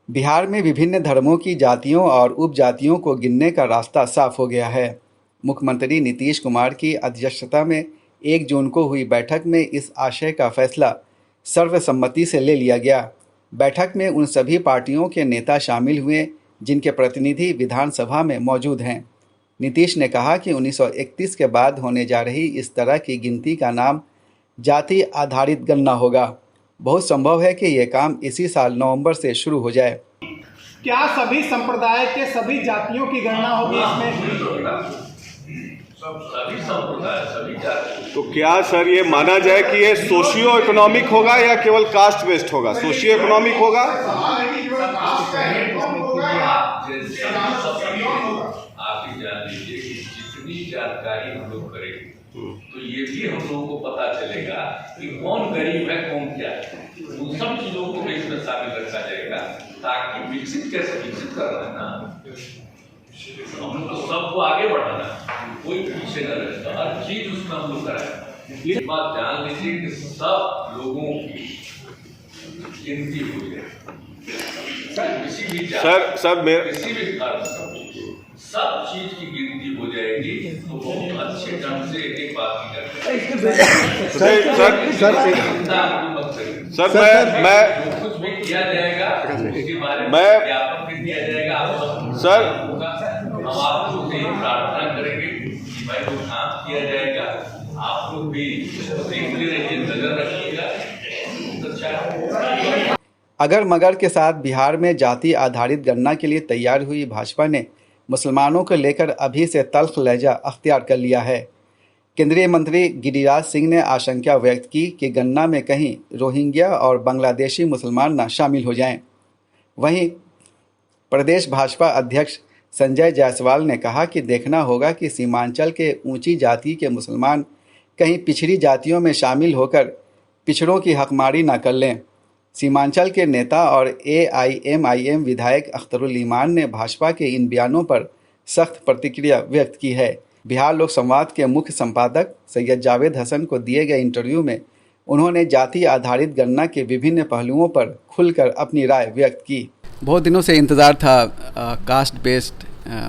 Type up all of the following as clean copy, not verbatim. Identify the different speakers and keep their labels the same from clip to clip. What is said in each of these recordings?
Speaker 1: बिहार में विभिन्न धर्मों की जातियों और उपजातियों को गिनने का रास्ता साफ हो गया है। मुख्यमंत्री नीतीश कुमार की अध्यक्षता में 1 जून को हुई बैठक में इस आशय का फैसला सर्वसम्मति से ले लिया गया। बैठक में उन सभी पार्टियों के नेता शामिल हुए जिनके प्रतिनिधि विधानसभा में मौजूद हैं। नीतीश ने कहा कि 1931 के बाद होने जा रही इस तरह की गिनती का नाम जाति आधारित गणना होगा। बहुत संभव है कि ये काम इसी साल नवंबर से शुरू हो जाए।
Speaker 2: क्या सभी संप्रदाय के सभी जातियों की गणना होगी इसमें?
Speaker 3: सभी संप्रदाय सभी जाति।
Speaker 4: तो क्या सर ये माना जाए कि ये सोशियो इकोनॉमिक होगा या केवल कास्ट बेस्ड होगा? सोशियो इकोनॉमिक होगा।
Speaker 3: आप ही जान लीजिए कि जितनी जानकारी हम लोग करेंगे तो ये भी हम लोगों को पता चलेगा कि कौन गरीब है कौन क्या है। उन सब चीजों को भी इसमें शामिल रखा जाएगा ताकि विकसित करना है ना, हम लोग सबको आगे बढ़ाना है, कोई पीछे न रहे, हर चीज उसमें हम लोग कराए। ये बात जान लीजिए कि सब लोगों की गिनती हो जाए, किसी भी किसी भी धर्म सब चीज की गिनती हो जाएगी तो बहुत अच्छे ढंग से एक बात की
Speaker 4: सर
Speaker 3: कुछ भी किया जाएगा उसके बारे में ज्ञापन भी दिया जाएगा।
Speaker 4: सर
Speaker 3: हम आप लोग से प्रार्थना करेंगे कि भाई वो काम किया जाएगा, आप लोग भी देखते रहिए, नजर रखिएगा।
Speaker 1: अगर मगर के साथ बिहार में जाति आधारित गणना के लिए तैयार हुई भाजपा ने मुसलमानों को लेकर अभी से तल्ख लहजा अख्तियार कर लिया है। केंद्रीय मंत्री गिरिराज सिंह ने आशंका व्यक्त की कि गणना में कहीं रोहिंग्या और बांग्लादेशी मुसलमान न शामिल हो जाएं। वहीं प्रदेश भाजपा अध्यक्ष संजय जायसवाल ने कहा कि देखना होगा कि सीमांचल के ऊंची जाति के मुसलमान कहीं पिछड़ी जातियों में शामिल होकर पिछड़ों की हकमारी न कर लें। सीमांचल के नेता और AIMIM विधायक अख्तरुल ईमान ने भाजपा के इन बयानों पर सख्त प्रतिक्रिया व्यक्त की है। बिहार लोक संवाद के मुख्य संपादक सैयद जावेद हसन को दिए गए इंटरव्यू में उन्होंने जाति आधारित गणना के विभिन्न पहलुओं पर खुलकर अपनी राय व्यक्त की। बहुत दिनों से इंतज़ार था कास्ट बेस्ड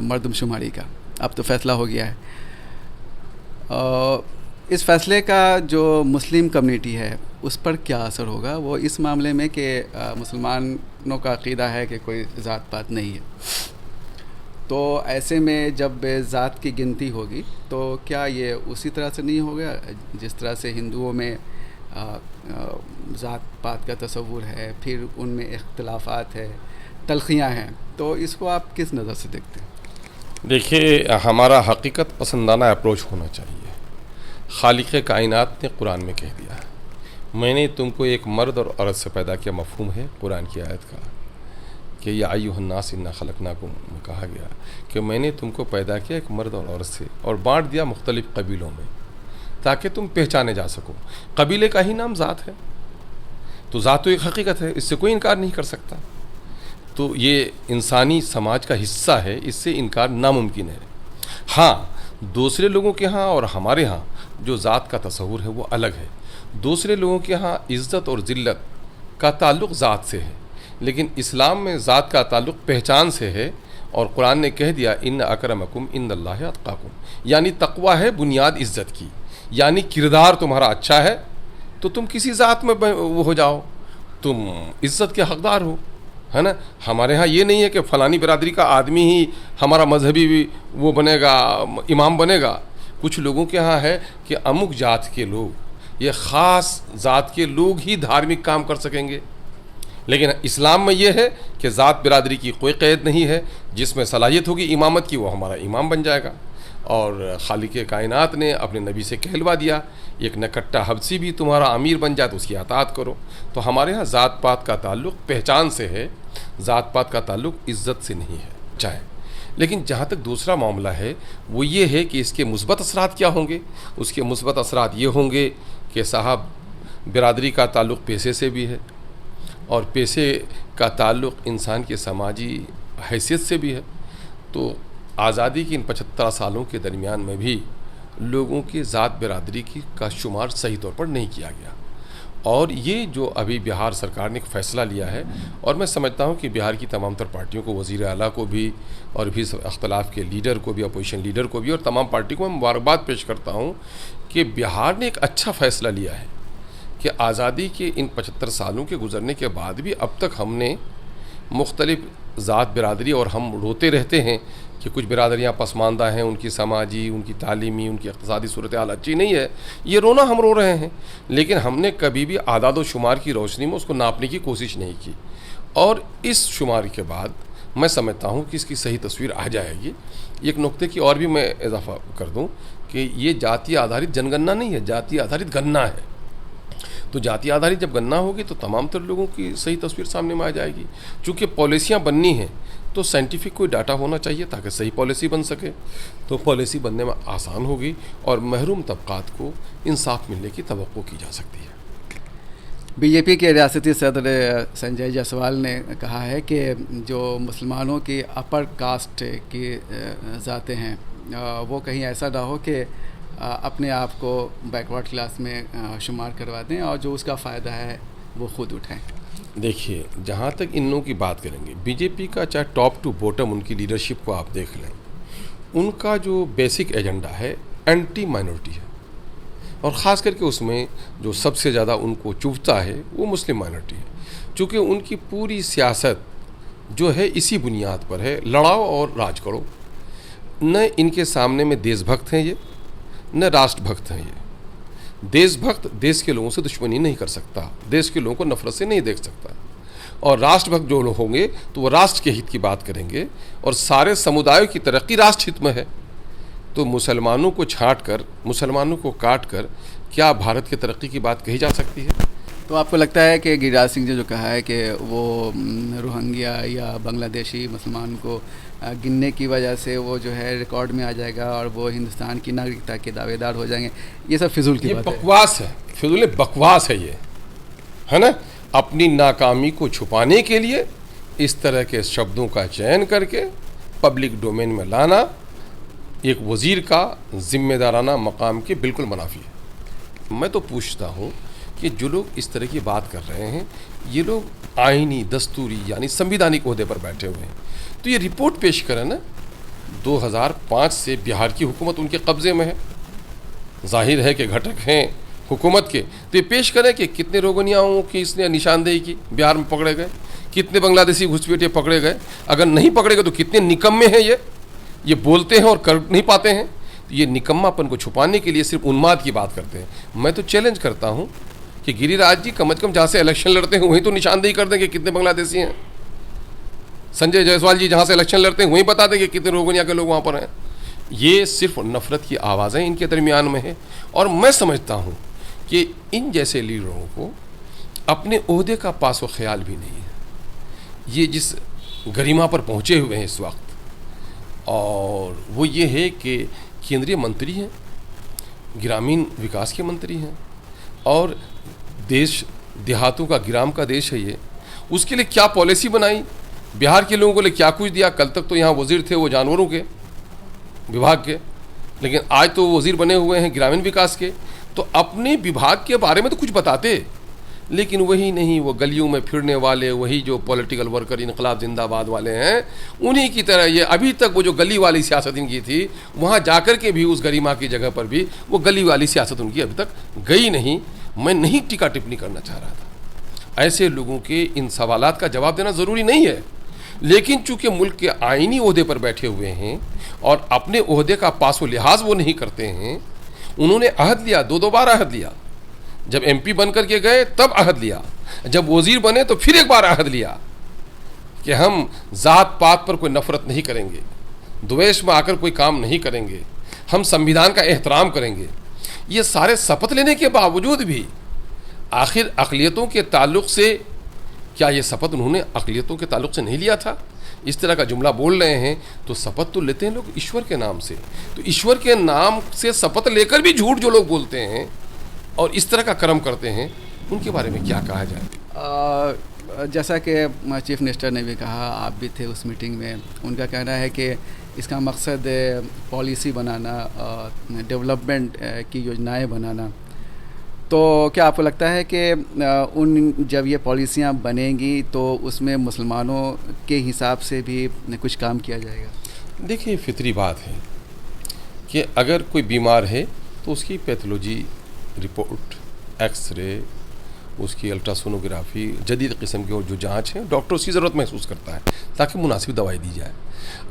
Speaker 1: मर्दमशुमारी का, अब तो फैसला हो गया है। इस फैसले का जो मुस्लिम कम्युनिटी है उस पर क्या असर होगा, वो इस मामले में कि मुसलमानों का अक़ीदा है कि कोई ज़ात पात नहीं है, तो ऐसे में जब ज़ात की गिनती होगी तो क्या ये उसी तरह से नहीं होगा जिस तरह से हिंदुओं में ज़ात पात का तसव्वुर है, फिर उनमें इख्तिलाफ़ात है, तलखियाँ हैं, तो इसको आप किस नज़र से देखते हैं?
Speaker 5: देखिए, हमारा हकीकत पसंदाना अप्रोच होना चाहिए। खालिक़ कायनात ने कुरान में कह दिया है, मैंने तुमको एक मर्द और औरत से पैदा किया। मफ़हूम है कुरान की आयत का कि या अय्युहन्नास इन्ना खलक़नाकुम में कहा गया कि मैंने तुमको पैदा किया एक मर्द और औरत से और बांट दिया मुख्तलिफ़ कबीलों में ताकि तुम पहचाने जा सको। कबीले का ही नाम ज़ात है, तो ज़ात तो एक हकीकत है, इससे कोई इनकार नहीं कर सकता। तो ये इंसानी समाज का हिस्सा है, इससे इनकार नामुमकिन है। हाँ, दूसरे लोगों के यहाँ और हमारे यहाँ जो ज़ात का तसव्वुर है वो अलग है। दूसरे लोगों के यहाँ इज़्ज़त और ज़िल्लत का ताल्लुक़ ज़ात से है, लेकिन इस्लाम में ज़ात का ताल्लुक़ पहचान से है। और कुरान ने कह दिया इन्न अकरमकुम इन्दल्लाहि अत्क़ाकुम, यानी तक़वा है बुनियाद इज़्ज़त की, यानी किरदार तुम्हारा अच्छा है तो तुम किसी ज़ात में वो हो जाओ, तुम इज़्ज़त के हक़दार हो, है ना। हमारे यहाँ ये नहीं है कि फ़लानी बिरादरी का आदमी ही हमारा मजहबी भी वो बनेगा, इमाम बनेगा। कुछ लोगों के यहाँ है कि अमुक जात के लोग, ये ख़ास ज़ात के लोग ही धार्मिक काम कर सकेंगे, लेकिन इस्लाम में ये है कि ज़ात बिरादरी की कोई क़ैद नहीं है। जिसमें सलाहियत होगी इमामत की वो हमारा इमाम बन जाएगा। और खालिक़ कायनात ने अपने नबी से कहलवा दिया एक नकट्टा हबसी भी तुम्हारा अमीर बन जाए तो उसकी अताअत करो। तो हमारे यहाँ ज़ात पात का ताल्लुक़ पहचान से है, ज़ात पात का ताल्लुक़ इज़्ज़त से नहीं है चाहे। लेकिन जहाँ तक दूसरा मामला है वो ये है कि इसके मुस्बत असरात क्या होंगे। उसके मुस्बत असरात ये होंगे कि साहब बिरादरी का ताल्लुक़ पैसे से भी है और पैसे का ताल्लुक़ इंसान के समाजी हैसियत से भी है। तो आज़ादी के इन 75 सालों के दरमियान में भी लोगों की ज़ात बिरादरी की का शुमार सही तौर पर नहीं किया गया। और ये जो अभी बिहार सरकार ने एक फ़ैसला लिया है, और मैं समझता हूँ कि बिहार की तमाम तर पार्टियों को, वज़ीर आला को भी और भी अख्तलाफ के लीडर को भी, अपोजिशन लीडर को भी और तमाम पार्टी को मैं मुबारकबाद पेश करता हूँ कि बिहार ने एक अच्छा फ़ैसला लिया है कि आज़ादी के इन 75 सालों के गुजरने के बाद भी अब तक हमने मुख्तलिफ ज़ात बिरादरी, और हम रोते रहते हैं कि कुछ बिरादरियाँ पसमानदा हैं, उनकी समाजी, उनकी तालीमी, उनकी इक़्तिसादी सूरत हाल अच्छी नहीं है, ये रोना हम रो रहे हैं, लेकिन हमने कभी भी आदाद व शुमार की रोशनी में उसको नापने की कोशिश नहीं की। और इस शुमार के बाद मैं समझता हूँ कि इसकी सही तस्वीर आ जाएगी। एक नुक्ते की और भी मैं इजाफा कर दूँ कि ये जाति आधारित जनगणना नहीं है, जाति आधारित गणना है। तो जाति आधारित जब गणना होगी तो तमाम तर लोगों की सही तस्वीर सामने में आ जाएगी। चूँकि पॉलिसियाँ बननी हैं तो साइंटिफिक कोई डाटा होना चाहिए ताकि सही पॉलिसी बन सके, तो पॉलिसी बनने में आसान होगी और महरूम तबकात को इंसाफ मिलने की तवक्को की जा सकती है।
Speaker 1: बीजेपी के रियासती सदर संजय जायसवाल ने कहा है कि जो मुसलमानों की अपर कास्ट की ज़ातें हैं वो कहीं ऐसा ना हो कि अपने आप को बैकवर्ड क्लास में शुमार करवा दें और जो उसका फ़ायदा है वो ख़ुद उठाएं।
Speaker 5: देखिए, जहाँ तक इन लोगों की बात करेंगे, बीजेपी का चाहे टॉप टू बॉटम उनकी लीडरशिप को आप देख लें, उनका जो बेसिक एजेंडा है एंटी माइनॉरिटी है, और ख़ास करके उसमें जो सबसे ज़्यादा उनको चुभता है वो मुस्लिम माइनॉरिटी है। चूँकि उनकी पूरी सियासत जो है इसी बुनियाद पर है, लड़ाओ और राज करो। न इनके सामने में देशभक्त हैं ये, न राष्ट्रभक्त हैं ये। देशभक्त देश के लोगों से दुश्मनी नहीं कर सकता, देश के लोगों को नफरत से नहीं देख सकता, और राष्ट्रभक्त जो लोग होंगे तो वो राष्ट्र के हित की बात करेंगे, और सारे समुदायों की तरक्की राष्ट्र हित में है। तो मुसलमानों को छांट कर, मुसलमानों को काट कर क्या भारत की तरक्की की बात कही जा सकती है?
Speaker 1: तो आपको लगता है कि गिरिराज सिंह ने जो कहा है कि वो रोहिंग्या या बांग्लादेशी मुसलमान को गिनने की वजह से वो जो है रिकॉर्ड में आ जाएगा और वो हिंदुस्तान की नागरिकता के दावेदार हो जाएंगे, ये सब फिजूल की बात है?
Speaker 5: बकवास है, फिजूल बकवास है ये, है ना। अपनी नाकामी को छुपाने के लिए इस तरह के शब्दों का चयन करके पब्लिक डोमेन में लाना एक वज़ीर का जिम्मेदाराना मकाम के बिल्कुल मुनाफी है। मैं तो पूछता हूँ कि जो लोग इस तरह की बात कर रहे हैं, ये लोग आईनी, दस्तूरी यानी संविधानिक ओहदे पर बैठे हुए हैं, तो ये रिपोर्ट पेश करें ना। 2005 से बिहार की हुकूमत उनके कब्ज़े में है, जाहिर है कि घटक हैं हुकूमत के, तो ये पेश करें कि कितने रोगनियाओं की इसने निशानदेही की, बिहार में पकड़े गए, कितने बांग्लादेशी घुसपैठिए पकड़े गए, अगर नहीं पकड़े गए तो कितने निकम्मे हैं ये बोलते हैं और कर नहीं पाते हैं। तो ये निकम्मापन को छुपाने के लिए सिर्फ उन्माद की बात करते हैं। मैं तो चैलेंज करता हूँ कि गिरिराज जी कम से कम जहाँ से इलेक्शन लड़ते हैं वहीं तो निशानदेही कर दें कि कितने बांग्लादेशी हैं। संजय जायसवाल जी जहाँ से इलेक्शन लड़ते हैं वहीं बता दें कि कितने रोगनिया के लोग वहाँ पर हैं। ये सिर्फ नफ़रत की आवाज़ें इनके दरमियान में है, और मैं समझता हूँ कि इन जैसे लीडरों को अपने ओहदे का पास व ख्याल भी नहीं है। ये जिस गरिमा पर पहुँचे हुए हैं इस वक्त, और वो ये है कि केंद्रीय मंत्री हैं, ग्रामीण विकास के मंत्री हैं, और देश देहातों का ग्राम का देश है ये, उसके लिए क्या पॉलिसी बनाई, बिहार के लोगों को लिए क्या कुछ दिया। कल तक तो यहाँ वज़ीर थे वो जानवरों के विभाग के, लेकिन आज तो वज़ीर बने हुए हैं ग्रामीण विकास के। तो अपने विभाग के बारे में तो कुछ बताते, लेकिन वही नहीं, वो गलियों में फिरने वाले वही जो पॉलिटिकल वर्कर इनकलाब जिंदाबाद वाले हैं, उन्हीं की तरह ये अभी तक वो जो गली वाली सियासत इनकी थी, वहाँ जाकर के भी उस गरिमा की जगह पर भी वो गली वाली सियासत उनकी अभी तक गई नहीं। मैं नहीं टीका टिप्पणी करना चाह रहा था, ऐसे लोगों के इन सवालात का जवाब देना ज़रूरी नहीं है, लेकिन चूँकि मुल्क के आइनी ओहदे पर बैठे हुए हैं और अपने ओहदे का पास व लिहाज वो नहीं करते हैं। उन्होंने अहद लिया, दो बार अहद लिया, जब एमपी बन कर के गए तब अहद लिया, जब वज़ीर बने तो फिर एक बार अहद लिया कि हम ज़ात पात पर कोई नफ़रत नहीं करेंगे, द्वेष में आकर कोई काम नहीं करेंगे, हम संविधान का एहतराम करेंगे। ये सारे शपथ लेने के बावजूद भी आखिर अक़लियतों के ताल्लुक़ से, क्या ये शपथ उन्होंने अक़लियतों के ताल्लुक़ से नहीं लिया था? इस तरह का जुमला बोल रहे हैं तो शपथ तो लेते हैं लोग ईश्वर के नाम से, तो ईश्वर के नाम से शपथ लेकर भी झूठ जो लोग बोलते हैं और इस तरह का कर्म करते हैं, उनके बारे में क्या कहा जाए?
Speaker 1: जैसा कि चीफ मिनिस्टर ने भी कहा, आप भी थे उस मीटिंग में, उनका कहना है कि इसका मकसद पॉलिसी बनाना, डेवलपमेंट की योजनाएं बनाना। तो क्या आपको लगता है कि जब ये पॉलिसियां बनेंगी तो उसमें मुसलमानों के हिसाब से भी कुछ काम किया जाएगा?
Speaker 5: देखिए, फितरी बात है कि अगर कोई बीमार है तो उसकी पैथोलॉजी रिपोर्ट, एक्सरे, उसकी अल्ट्रासोनोग्राफी, जदीद किस्म की और जो जांच है, डॉक्टर उसकी ज़रूरत महसूस करता है ताकि मुनासिब दवाई दी जाए।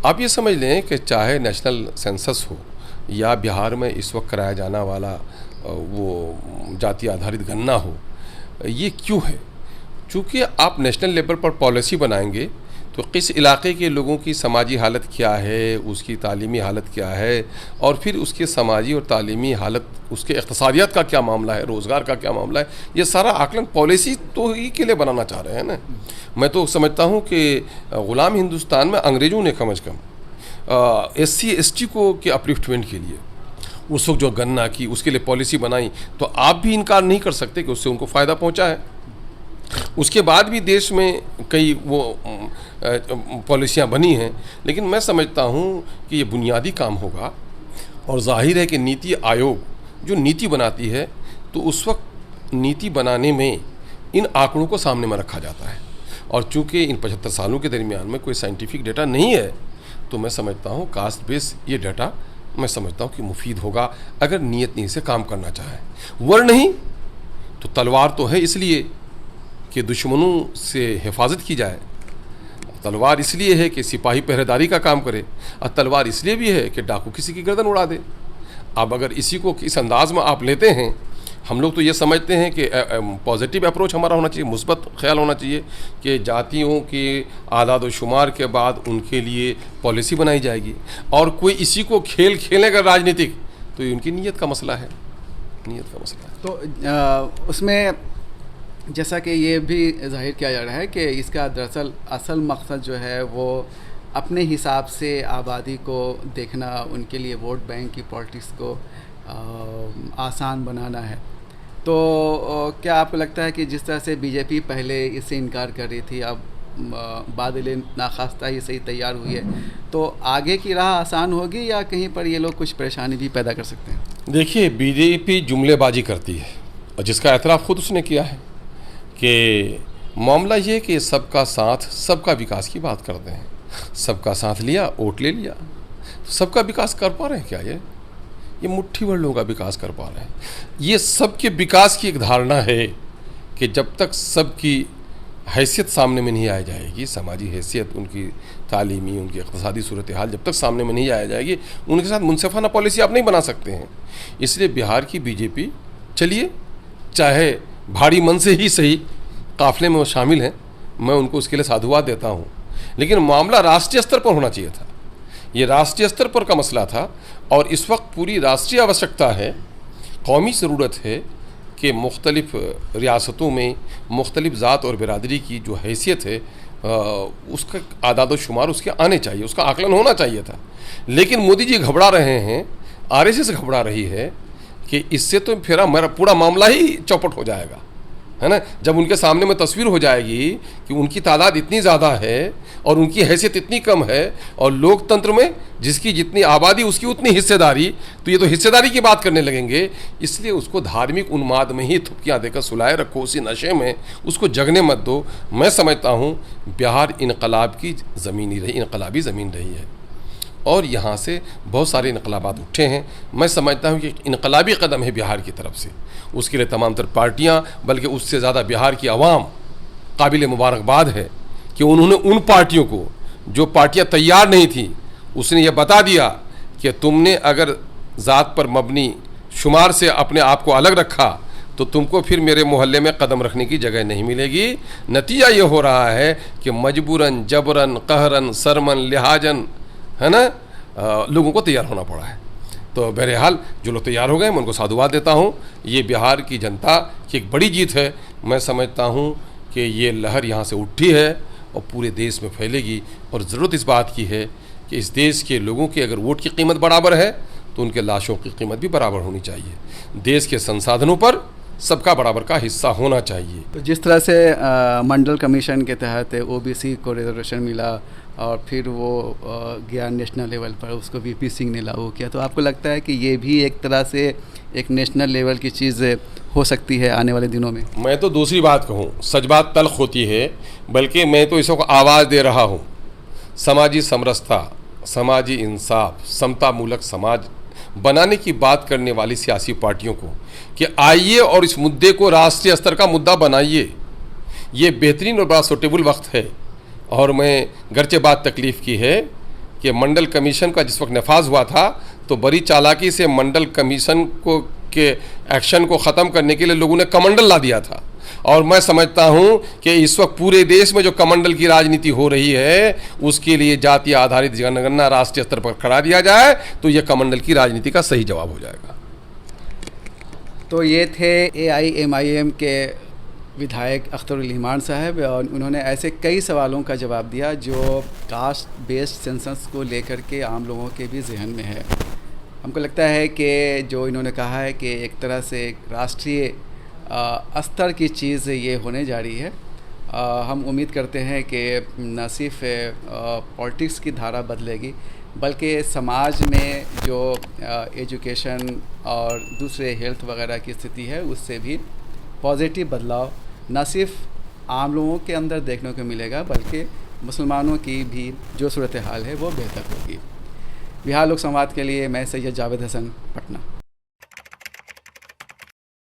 Speaker 5: आप ये समझ लें कि चाहे नेशनल सेंसस हो या बिहार में इस वक्त कराया जाना वाला वो जाति आधारित गणना हो, ये क्यों है? चूँकि आप नेशनल लेवल पर पॉलिसी बनाएंगे तो किस इलाके के लोगों की समाजी हालत क्या है, उसकी तालीमी हालत क्या है, और फिर उसके समाजी और तालीमी हालत, उसके इक़्तिसादियत का क्या मामला है, रोज़गार का क्या मामला है, ये सारा आकलन पॉलिसी तो ही के लिए बनाना चाह रहे हैं ना। मैं तो समझता हूँ कि ग़ुलाम हिंदुस्तान में अंग्रेज़ों ने कम अज़ कम SC ST को के अपलिफ्टमेंट के लिए उस वक्त जो गणना की, उसके लिए पॉलिसी बनाई, तो आप भी इनकार नहीं कर सकते कि उससे उनको फ़ायदा पहुँचा है। उसके बाद भी देश में कई वो पॉलिसियाँ बनी हैं, लेकिन मैं समझता हूँ कि ये बुनियादी काम होगा। और ज़ाहिर है कि नीति आयोग जो नीति बनाती है तो उस वक्त नीति बनाने में इन आंकड़ों को सामने में रखा जाता है, और चूँकि इन 75 सालों के दरमियान में कोई साइंटिफिक डेटा नहीं है तो मैं समझता हूँ कास्ट बेस ये डाटा मैं समझता हूँ कि मुफीद होगा अगर नीयत नहीं से काम करना चाहे। वर नहीं तो तलवार तो है इसलिए कि दुश्मनों से हिफाजत की जाए, तलवार इसलिए है कि सिपाही पहरेदारी का काम करे, और तलवार इसलिए भी है कि डाकू किसी की गर्दन उड़ा दे। अब अगर इसी को इस अंदाज में आप लेते हैं, हम लोग तो ये समझते हैं कि पॉजिटिव अप्रोच हमारा होना चाहिए, मुस्बत ख्याल होना चाहिए कि जातियों के आदाद व शुमार के बाद उनके लिए पॉलिसी बनाई जाएगी, और कोई इसी को खेल खेलेगा राजनीतिक, तो ये उनकी नीयत का मसला है, नीयत का मसला है।
Speaker 1: तो उसमें जैसा कि ये भी जाहिर किया जा रहा है कि इसका दरअसल असल मकसद जो है वो अपने हिसाब से आबादी को देखना, उनके लिए वोट बैंक की पॉलिटिक्स को आसान बनाना है। तो क्या आपको लगता है कि जिस तरह से बीजेपी पहले इससे इनकार कर रही थी, अब बादल नाखास्ता ये सही तैयार हुई है, तो आगे की राह आसान होगी या कहीं पर ये लोग कुछ परेशानी भी पैदा कर सकते हैं?
Speaker 5: देखिए, बीजेपी जुमलेबाजी करती है, और जिसका एतराफ़ खुद उसने किया है कि मामला ये कि सबका साथ सबका विकास की बात करते हैं। सबका साथ लिया, वोट ले लिया, सबका विकास कर पा रहे हैं क्या? ये मुट्ठी भर लोगों का विकास कर पा रहे हैं। ये सबके विकास की एक धारणा है कि जब तक सबकी हैसियत सामने में नहीं आ जाएगी, समाजी हैसियत, उनकी तालीमी, उनकी इक़्तिसादी सूरत हाल जब तक सामने में नहीं आ जाएगी, उनके साथ मुनसिफाना पॉलिसी आप नहीं बना सकते हैं। इसलिए बिहार की बीजेपी, चलिए चाहे भारी मन से ही सही काफ़िले में वो शामिल हैं, मैं उनको उसके लिए साधुवाद देता हूँ, लेकिन मामला राष्ट्रीय स्तर पर होना चाहिए था। ये राष्ट्रीय स्तर पर का मसला था, और इस वक्त पूरी राष्ट्रीय आवश्यकता है, कौमी ज़रूरत है कि मुख्तलिफ़ रियासतों में मुख्तलिफ़ ज़ात और बिरादरी की जो हैसियत है उसका आदाद व शुमार उसके आने चाहिए, उसका आकलन होना चाहिए था। लेकिन मोदी जी घबरा रहे हैं, RSS घबरा रही है कि इससे तो फिर हमारा पूरा मामला ही चौपट हो जाएगा, है ना। जब उनके सामने में तस्वीर हो जाएगी कि उनकी तादाद इतनी ज़्यादा है और उनकी हैसियत इतनी कम है, और लोकतंत्र में जिसकी जितनी आबादी उसकी उतनी हिस्सेदारी, तो ये तो हिस्सेदारी की बात करने लगेंगे। इसलिए उसको धार्मिक उन्माद में ही थुपकियाँ देकर सुलाए रखो, उसी नशे में उसको जगने मत दो। मैं समझता हूँ बिहार इनकलाब की ज़मीन रही, इनकलाबी ज़मीन रही है, और यहाँ से बहुत सारे इनकलाबात उठे हैं। मैं समझता हूँ कि इनकलाबी कदम है बिहार की तरफ से, उसके लिए तमाम तर पार्टियाँ, बल्कि उससे ज़्यादा बिहार की आवाम काबिल मुबारकबाद है कि उन्होंने उन पार्टियों को, जो पार्टियाँ तैयार नहीं थी, उसने ये बता दिया कि तुमने अगर ज़ात पर मबनी शुमार से अपने आप को अलग रखा तो तुमको फिर मेरे मोहल्ले में कदम रखने की जगह नहीं मिलेगी। नतीजा ये हो रहा है कि मजबूरन, जबरन, कहरन, सरमन, लिहाजन, है ना, लोगों को तैयार होना पड़ा है। तो बहरहाल जो लोग तैयार हो गए, मैं उनको साधुवाद देता हूँ। ये बिहार की जनता की एक बड़ी जीत है। मैं समझता हूँ कि ये लहर यहाँ से उठी है और पूरे देश में फैलेगी, और ज़रूरत इस बात की है कि इस देश के लोगों की अगर वोट की कीमत बराबर है तो उनके लाशों की कीमत भी बराबर होनी चाहिए। देश के संसाधनों पर सबका बराबर का हिस्सा होना चाहिए।
Speaker 1: तो जिस तरह से मंडल कमीशन के तहत OBC को रिजर्वेशन मिला, और फिर वो गया नेशनल लेवल पर, उसको वीपी सिंह ने लागू किया। तो आपको लगता है कि ये भी एक तरह से एक नेशनल लेवल की चीज़ हो सकती है आने वाले दिनों में?
Speaker 5: मैं तो दूसरी बात कहूँ, सच बात तल्ख होती है, बल्कि मैं तो इसको आवाज़ दे रहा हूँ। समाजी समरसता, समाजी इंसाफ, समतामूलक समाज बनाने की बात करने वाली सियासी पार्टियों को कि आइए और इस मुद्दे को राष्ट्रीय स्तर का मुद्दा बनाइए। ये बेहतरीन और बड़ा सूटेबल वक्त है। और मैं गरचे बात तकलीफ़ की है कि मंडल कमीशन का जिस वक्त नफाज हुआ था तो बड़ी चालाकी से मंडल कमीशन को के एक्शन को ख़त्म करने के लिए लोगों ने कमंडल ला दिया था। और मैं समझता हूं कि इस वक्त पूरे देश में जो कमंडल की राजनीति हो रही है उसके लिए जातीय आधारित जनगणना राष्ट्रीय स्तर पर करा दिया जाए तो यह कमंडल की राजनीति का सही जवाब हो जाएगा।
Speaker 1: तो ये थे AIMIM के विधायक अख्तरुल इमान साहब, और उन्होंने ऐसे कई सवालों का जवाब दिया जो कास्ट बेस्ड सेंसस को लेकर के आम लोगों के भी जहन में है। हमको लगता है कि जो इन्होंने कहा है कि एक तरह से एक राष्ट्रीय स्तर की चीज़ ये होने जा रही है। हम उम्मीद करते हैं कि न सिर्फ पॉलिटिक्स की धारा बदलेगी बल्कि समाज में जो एजुकेशन और दूसरे हेल्थ वगैरह की स्थिति है उससे भी पॉजिटिव बदलाव न सिर्फ आम लोगों के अंदर देखने को मिलेगा बल्कि मुसलमानों की भी जो सूरत हाल है वो बेहतर होगी। बिहार लोक संवाद के लिए मैं सैयद जावेद हसन, पटना।